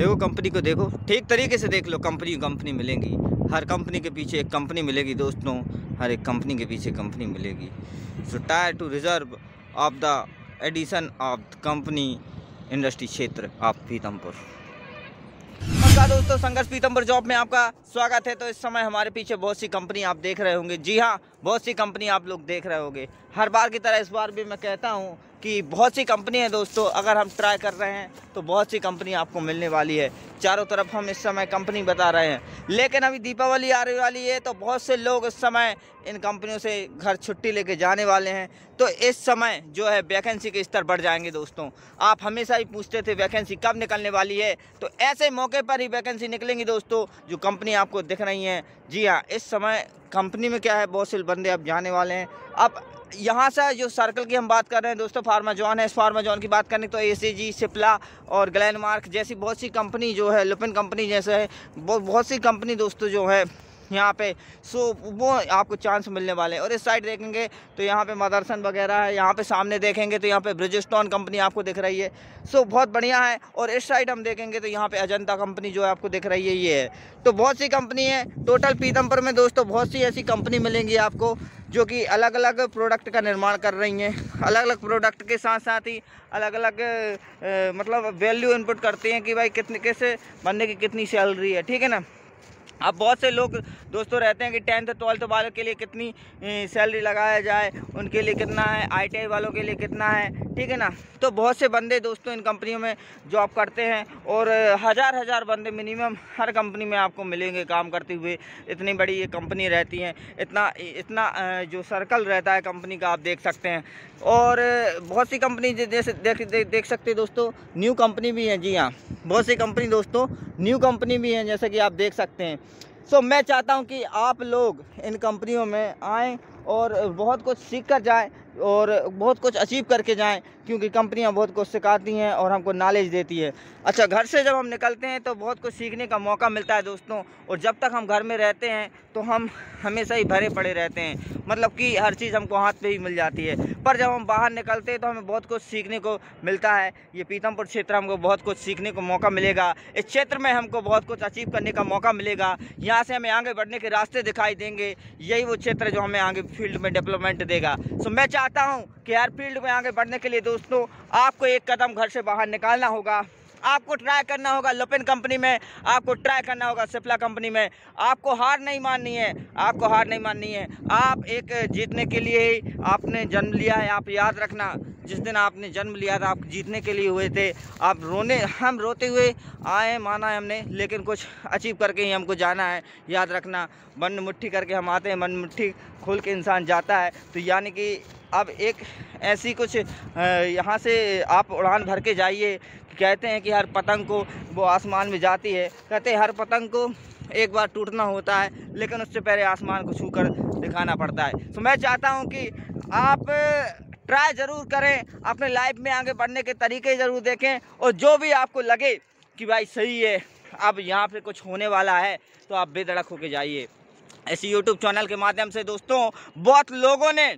देखो कंपनी को, देखो ठीक तरीके से देख लो। कंपनी मिलेंगी, हर कंपनी के पीछे एक कंपनी मिलेगी दोस्तों, हर एक कंपनी के पीछे कंपनी मिलेगी। So try to reserve of the edition of company industry क्षेत्र ऑफ पीतमपुर। नमस्कार दोस्तों, संघर्ष पीतमपुर जॉब में आपका स्वागत है। तो इस समय हमारे पीछे बहुत सी कंपनी आप देख रहे होंगे। जी हाँ, बहुत सी कंपनी आप लोग देख रहे होंगे। हर बार की तरह इस बार भी मैं कहता हूँ कि बहुत सी कंपनी है दोस्तों। अगर हम ट्राई कर रहे हैं तो बहुत सी कंपनी आपको मिलने वाली है। चारों तरफ हम इस समय कंपनी बता रहे हैं, लेकिन अभी दीपावली आने वाली है तो बहुत से लोग इस समय इन कंपनियों से घर छुट्टी लेके जाने वाले हैं। तो इस समय जो है वैकेंसी के स्तर बढ़ जाएंगे दोस्तों। आप हमेशा ही पूछते थे वैकेंसी कब निकलने वाली है, तो ऐसे मौके पर ही वैकेंसी निकलेंगी दोस्तों। जो कंपनी आपको दिख रही हैं, जी हाँ, इस समय कंपनी में क्या है, बहुत से बंदे अब जाने वाले हैं। अब यहाँ से जो सर्कल की हम बात कर रहे हैं दोस्तों, फार्माजॉन है। इस फार्माजॉन की बात करें तो एसीजी, सिप्ला और ग्लेनमार्क जैसी बहुत सी कंपनी जो है, लुपिन कंपनी जैसे है, बहुत सी कंपनी दोस्तों जो है यहाँ पे, सो वो आपको चांस मिलने वाले हैं। और इस साइड देखेंगे तो यहाँ पे मदरसन वगैरह है। यहाँ पे सामने देखेंगे तो यहाँ पे ब्रिजस्टोन कंपनी आपको दिख रही है, सो बहुत बढ़िया है। और इस साइड हम देखेंगे तो यहाँ पे अजंता कंपनी जो है आपको दिख रही है, ये है। तो बहुत सी कंपनी है टोटल पीतमपुर में दोस्तों। बहुत सी ऐसी कंपनी मिलेंगी आपको जो कि अलग अलग प्रोडक्ट का निर्माण कर रही हैं। अलग अलग प्रोडक्ट के साथ साथ ही अलग अलग मतलब वैल्यू इनपुट करते हैं कि भाई कितने कैसे बनने की कितनी सैलरी है, ठीक है ना। अब बहुत से लोग दोस्तों रहते हैं कि 10th 12th वालों के लिए कितनी सैलरी लगाया जाए, उनके लिए कितना है, ITI वालों के लिए कितना है, ठीक है ना। तो बहुत से बंदे दोस्तों इन कंपनियों में जॉब करते हैं और हज़ार बंदे मिनिमम हर कंपनी में आपको मिलेंगे काम करते हुए। इतनी बड़ी ये कंपनी रहती हैं, इतना जो सर्कल रहता है कंपनी का, आप देख सकते हैं। और बहुत सी कंपनी जैसे देख सकते हैं दोस्तों, न्यू कंपनी भी है। जी हाँ, बहुत सी कंपनी दोस्तों न्यू कंपनी भी हैं, जैसे कि आप देख सकते हैं। सो मैं चाहता हूं कि आप लोग इन कंपनियों में आएँ और बहुत कुछ सीख कर जाएँ और बहुत कुछ अचीव करके जाएं, क्योंकि कंपनियां बहुत कुछ सिखाती हैं और हमको नॉलेज देती है। अच्छा, घर से जब हम निकलते हैं तो बहुत कुछ सीखने का मौका मिलता है दोस्तों। और जब तक हम घर में रहते हैं तो हम हमेशा ही भरे पड़े रहते हैं, मतलब कि हर चीज़ हमको हाथ पे ही मिल जाती है। पर जब हम बाहर निकलते हैं तो हमें बहुत कुछ सीखने को मिलता है। ये पीतमपुर क्षेत्र हमको बहुत कुछ सीखने को मौका मिलेगा। इस क्षेत्र में हमको बहुत कुछ अचीव करने का मौका मिलेगा। यहाँ से हमें आगे बढ़ने के रास्ते दिखाई देंगे। यही वो क्षेत्र जो हमें आगे फील्ड में डेवलपमेंट देगा। सो मैं चाहता हूँ कि हर फील्ड में आगे बढ़ने के लिए दोस्तों आपको एक कदम घर से बाहर निकालना होगा। आपको ट्राई करना होगा लुपिन कंपनी में, आपको ट्राई करना होगा सिप्ला कंपनी में। आपको हार नहीं माननी है, आपको हार नहीं माननी है। आप एक जीतने के लिए ही आपने जन्म लिया है। आप याद रखना, जिस दिन आपने जन्म लिया था आप जीतने के लिए हुए थे। हम रोते हुए आए, माना है हमने, लेकिन कुछ अचीव करके ही हमको जाना है। याद रखना, मन मुट्ठी करके हम आते हैं, मन मुट्ठी खोल के इंसान जाता है। तो यानी कि अब एक ऐसी कुछ यहाँ से आप उड़ान भर के जाइए। कहते हैं कि हर पतंग को वो आसमान में जाती है, कहते हैं हर पतंग को एक बार टूटना होता है, लेकिन उससे पहले आसमान को छूकर दिखाना पड़ता है। तो मैं चाहता हूँ कि आप ट्राई ज़रूर करें, अपने लाइफ में आगे बढ़ने के तरीके ज़रूर देखें, और जो भी आपको लगे कि भाई सही है, अब यहाँ पे कुछ होने वाला है, तो आप बेधड़क होके जाइए। ऐसे यूट्यूब चैनल के माध्यम से दोस्तों बहुत लोगों ने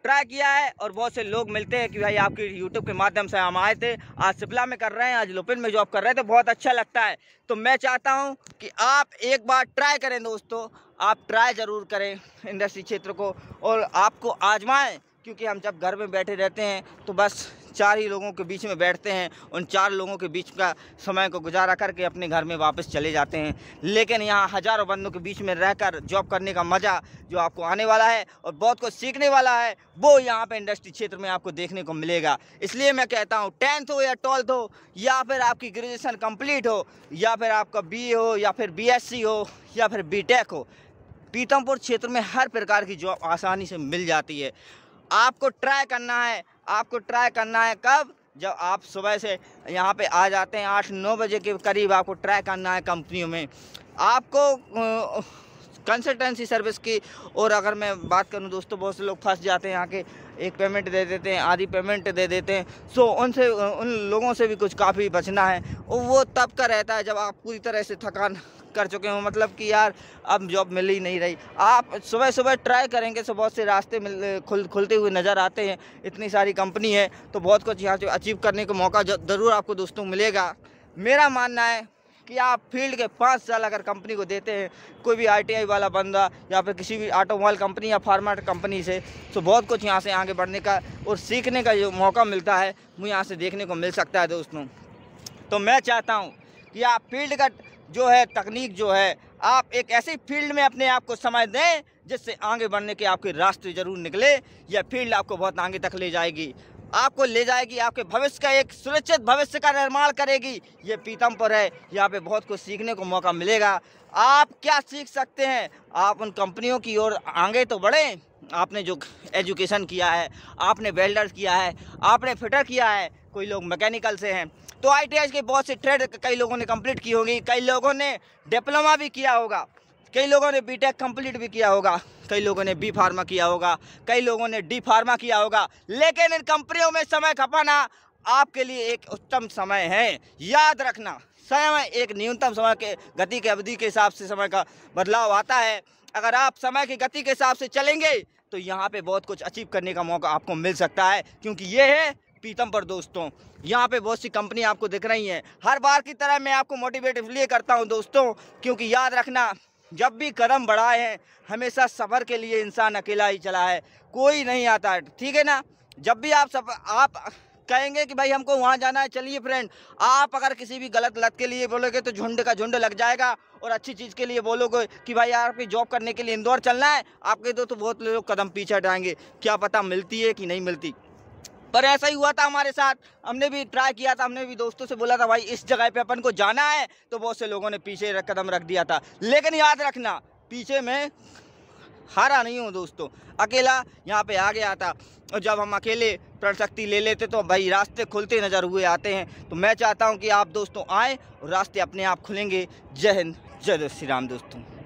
ट्राई किया है और बहुत से लोग मिलते हैं कि भाई आपके यूट्यूब के माध्यम से हम आए थे, आज सिप्ला में कर रहे हैं, आज लुपिन में जॉब कर रहे हैं, तो बहुत अच्छा लगता है। तो मैं चाहता हूं कि आप एक बार ट्राई करें दोस्तों, आप ट्राई ज़रूर करें इंडस्ट्री क्षेत्र को और आपको आजमाएं। क्योंकि हम जब घर में बैठे रहते हैं तो बस 4 ही लोगों के बीच में बैठते हैं, उन 4 लोगों के बीच का समय को गुजारा करके अपने घर में वापस चले जाते हैं। लेकिन यहाँ हज़ारों बंदों के बीच में रहकर जॉब करने का मज़ा जो आपको आने वाला है और बहुत कुछ सीखने वाला है, वो यहाँ पे इंडस्ट्री क्षेत्र में आपको देखने को मिलेगा। इसलिए मैं कहता हूँ 10th हो या 12th हो, या फिर आपकी ग्रेजुएशन कंप्लीट हो, या फिर आपका BA हो, या फिर BSc हो, या फिर BTech हो, पीतमपुर क्षेत्र में हर प्रकार की जॉब आसानी से मिल जाती है। आपको ट्राई करना है, आपको ट्राई करना है कब, जब आप सुबह से यहाँ पे आ जाते हैं 8-9 बजे के करीब आपको ट्राई करना है कंपनियों में। आपको कंसल्टेंसी सर्विस की, और अगर मैं बात करूँ दोस्तों, बहुत से लोग फंस जाते हैं, आके एक पेमेंट दे देते हैं, आधी पेमेंट दे देते हैं। सो उन लोगों से भी कुछ काफ़ी बचना है। और वो तब का रहता है जब आप पूरी तरह से थकान कर चुके हो, मतलब कि यार अब जॉब मिल ही नहीं रही। आप सुबह सुबह ट्राई करेंगे तो बहुत से रास्ते खुलते हुए नज़र आते हैं। इतनी सारी कंपनी है तो बहुत कुछ यहाँ से अचीव करने का मौका ज़रूर आपको दोस्तों मिलेगा। मेरा मानना है कि आप फील्ड के 5 साल अगर कंपनी को देते हैं, कोई भी ITI वाला बंदा या फिर किसी भी ऑटोमोबाइल कंपनी या फार्मा कंपनी से, तो बहुत कुछ यहाँ से आगे बढ़ने का और सीखने का जो मौका मिलता है वो यहाँ से देखने को मिल सकता है दोस्तों। तो मैं चाहता हूँ कि आप फील्ड का जो है तकनीक जो है, आप एक ऐसी फील्ड में अपने आप को समझ दें जिससे आगे बढ़ने के आपके रास्ते ज़रूर निकले। यह फील्ड आपको बहुत आगे तक ले जाएगी, आपको ले जाएगी, आपके भविष्य का एक सुरक्षित भविष्य का निर्माण करेगी। ये पीतमपुर है, यहाँ पे बहुत कुछ सीखने को मौका मिलेगा। आप क्या सीख सकते हैं, आप उन कंपनियों की ओर आगे तो बढ़ें। आपने जो एजुकेशन किया है, आपने वेल्डर किया है, आपने फिटर किया है, कोई लोग मैकेनिकल से हैं, तो ITI के बहुत से ट्रेड कई लोगों ने कंप्लीट की होगी, कई लोगों ने डिप्लोमा भी किया होगा, कई लोगों ने BTech कंप्लीट भी किया होगा, कई लोगों ने B फार्मा किया होगा, कई लोगों ने D फार्मा किया होगा। लेकिन इन कंपनियों में समय खपाना आपके लिए एक उत्तम समय है। याद रखना, समय एक न्यूनतम समय के गति के अवधि के हिसाब से समय का बदलाव आता है। अगर आप समय की गति के हिसाब से चलेंगे तो यहाँ पे बहुत कुछ अचीव करने का मौका आपको मिल सकता है, क्योंकि ये है पीतमपुर दोस्तों। यहाँ पे बहुत सी कंपनी आपको दिख रही हैं। हर बार की तरह मैं आपको मोटिवेट इसलिए करता हूँ दोस्तों, क्योंकि याद रखना, जब भी कदम बढ़ाए हैं हमेशा सफ़र के लिए इंसान अकेला ही चला है, कोई नहीं आता है, ठीक है ना। जब भी आप कहेंगे कि भाई हमको वहाँ जाना है, चलिए फ्रेंड, आप अगर किसी भी गलत लत के लिए बोलोगे तो झुंड का झुंड लग जाएगा, और अच्छी चीज़ के लिए बोलोगे कि भाई यार आपकी जॉब करने के लिए इंदौर चलना है, आपके तो बहुत लोग कदम पीछे हटाएंगे, क्या पता मिलती है कि नहीं मिलती। पर ऐसा ही हुआ था हमारे साथ, हमने भी ट्राई किया था, हमने भी दोस्तों से बोला था भाई इस जगह पे अपन को जाना है, तो बहुत से लोगों ने पीछे कदम रख दिया था। लेकिन याद रखना, पीछे मैं हारा नहीं हूँ दोस्तों, अकेला यहाँ पे आ गया था, और जब हम अकेले प्रण शक्ति ले लेते तो भाई रास्ते खुलते नज़र हुए आते हैं। तो मैं चाहता हूँ कि आप दोस्तों आएँ और रास्ते अपने आप खुलेंगे। जय हिंद, जय श्री राम दोस्तों।